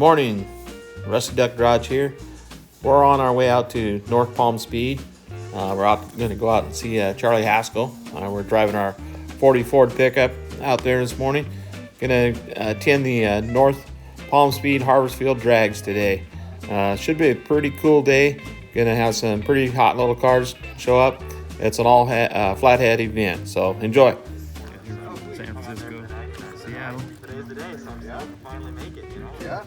Morning, Rusty Duck Garage here. We're on our way out to North Palm Speed. We're going to go out and see Charlie Haskell. We're driving our 40 Ford pickup out there this morning. Going to attend the North Palm Speed Harvest Field Drags today. Should be a pretty cool day. Going to have some pretty hot little cars show up. It's an all flathead event, so enjoy. San Francisco, Seattle. Today's the day, so yeah, finally make it, you know? Yeah.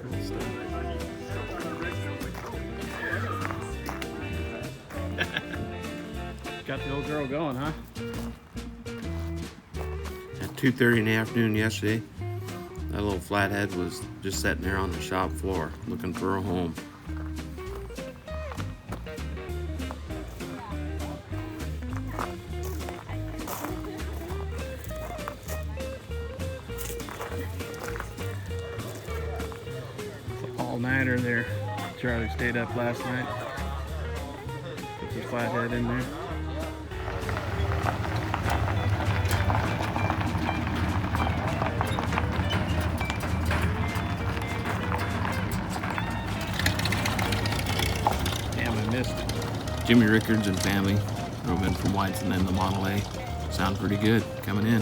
Cool stuff. Got the old girl going, huh? At 2:30 in the afternoon yesterday, that little flathead was just sitting there on the shop floor looking for a home. All-nighter there. Charlie stayed up last night. Put the flathead in there. Damn, I missed it. Jimmy Rickards and family drove in from Whiteson in the Model A. Sound pretty good coming in.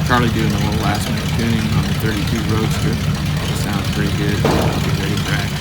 Charlie doing a little last minute tuning on the 32 Roadster. Sounds pretty good. Get ready for action.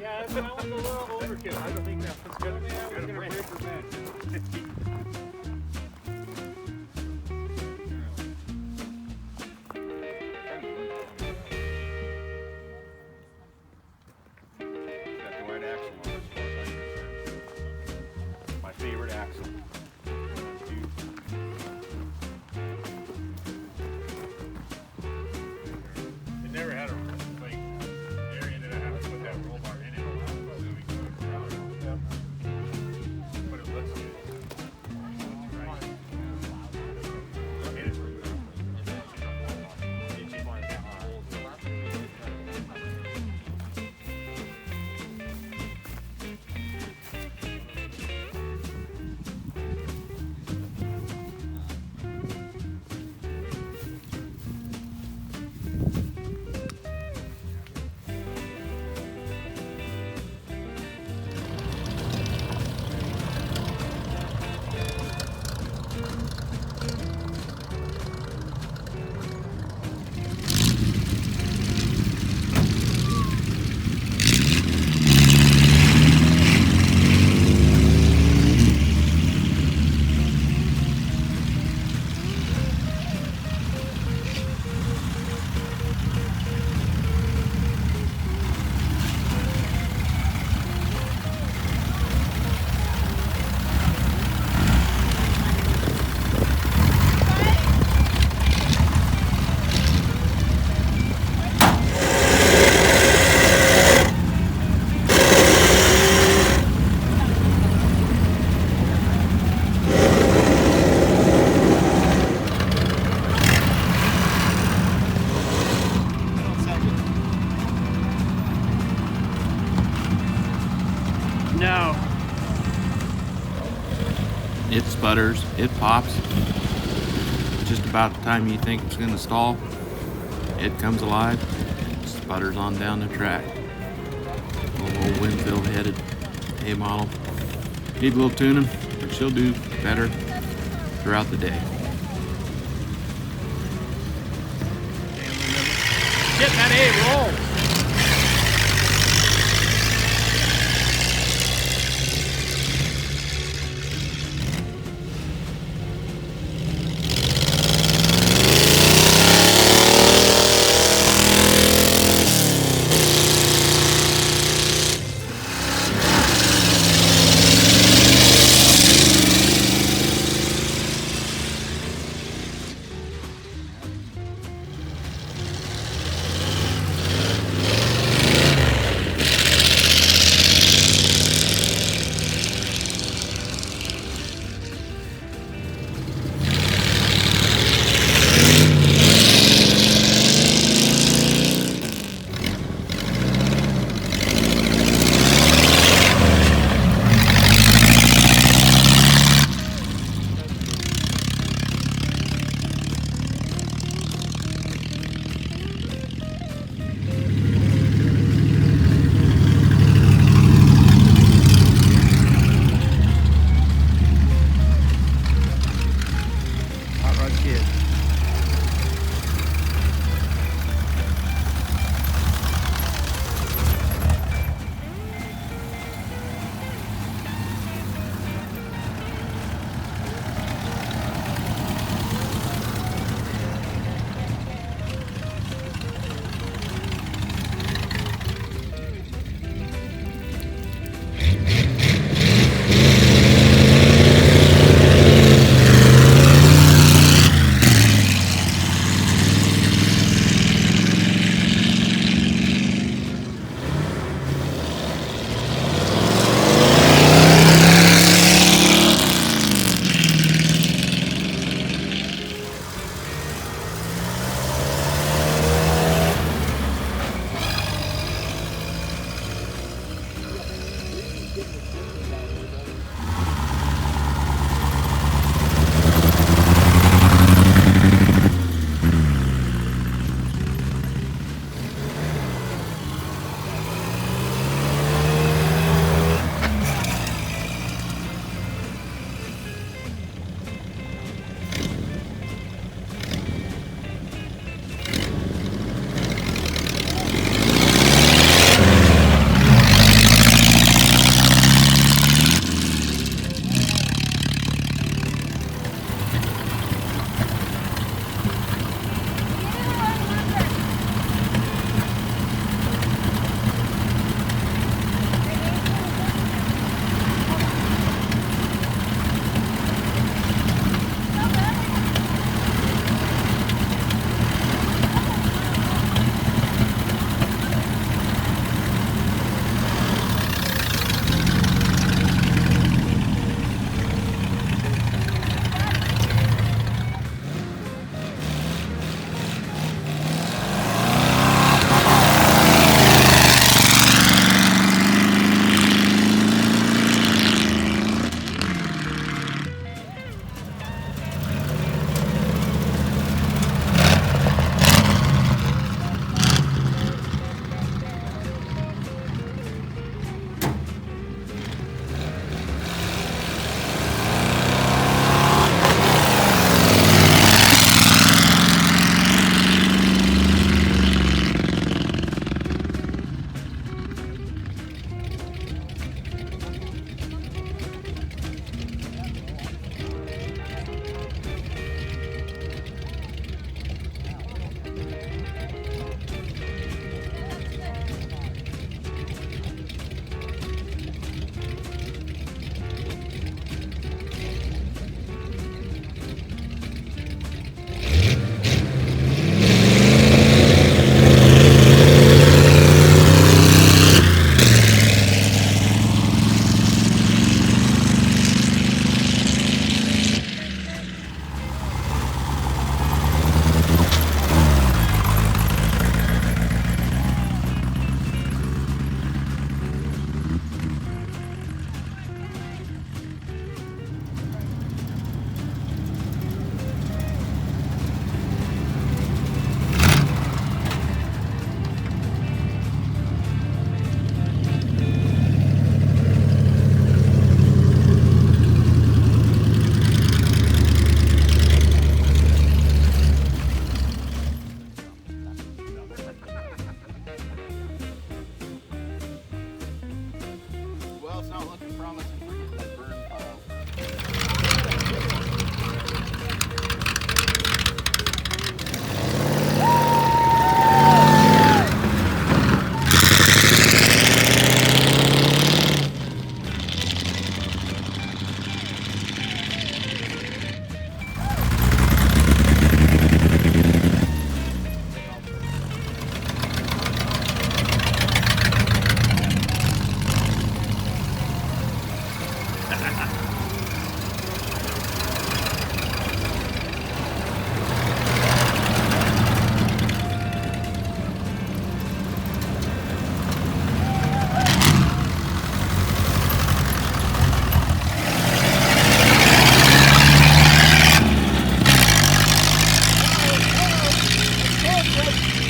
Yeah, that was a little overkill. I don't think that was good. We're gonna break the bench. Got the right axle on this, as far as I'm concerned. My favorite axle. It never had a like area that I have to put that roll bar in it. So we go around. sputters, it pops. Just about the time you think it's gonna stall, it comes alive, it sputters on down the track. Little old Winfield headed A model. Need a little tuning, but she'll do better throughout the day. Get that A roll. Hot Rod Kid.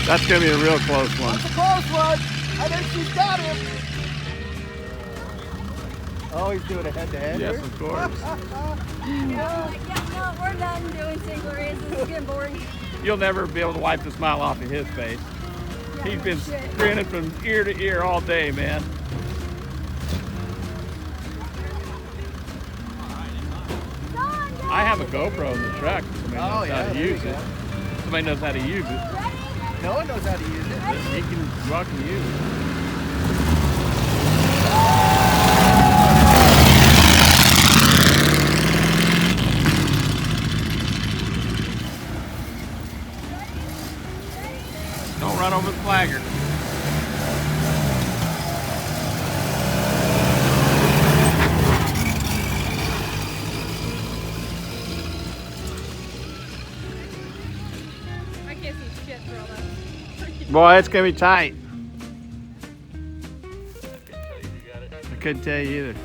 That's gonna be a real close one. That's a close one. I think she's got him. Oh, he's doing a head-to-head Yes, here? of course. Yeah, no, we're done doing stingrays. This is getting boring. You'll never be able to wipe the smile off of his face. Yeah, He's been shit. grinning from ear to ear all day, man. I have a GoPro in the truck. Somebody knows how to there use you it. Somebody knows how to use it. go. No one knows how to use it. He can rock and use it. Don't run over the flagger. I can't see shit for all that. Boy, it's gonna be tight. I couldn't tell you either.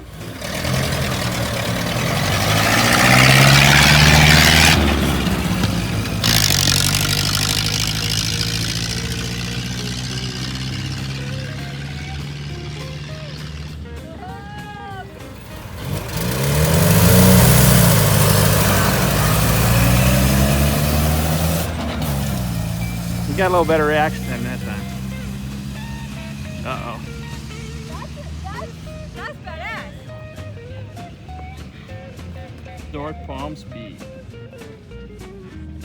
We got a little better reaction than that time. Uh-oh. That's badass. North Palm Speed. That's badass.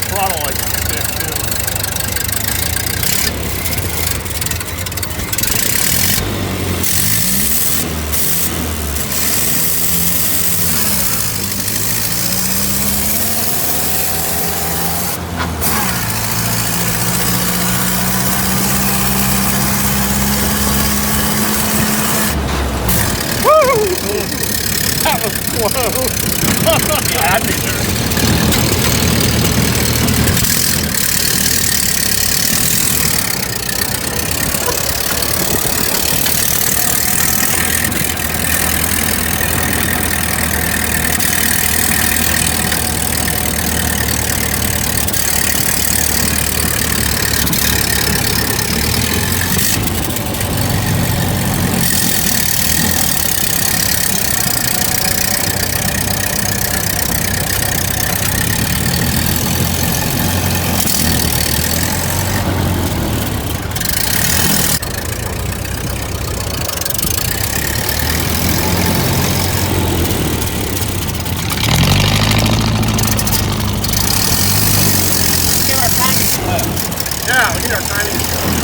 Throttle like a stick, too. That was slow. Yeah, I think they're...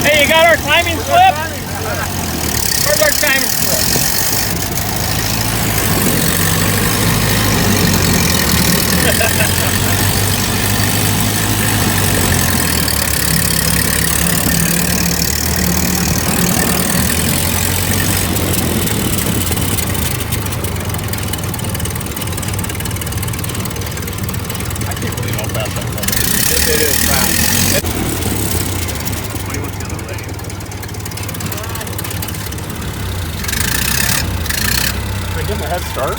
Hey, you got our timing slip? Where's our timing slip. I can't believe how fast that comes. It is fast. What do you want the other lane? Can I give him a head start?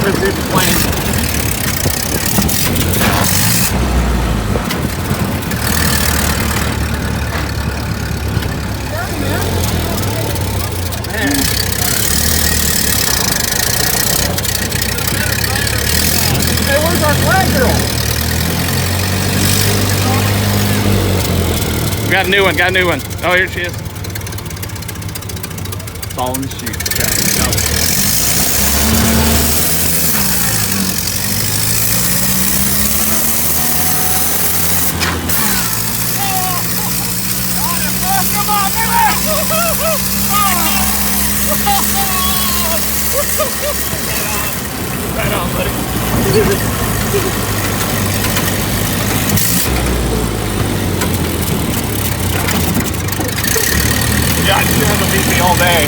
Where's the plane? Hey, where's our flag girl? We got a new one. Got a new one. Oh, here she is. It's all in the chute. Right on, buddy. God, you haven't beat me all day.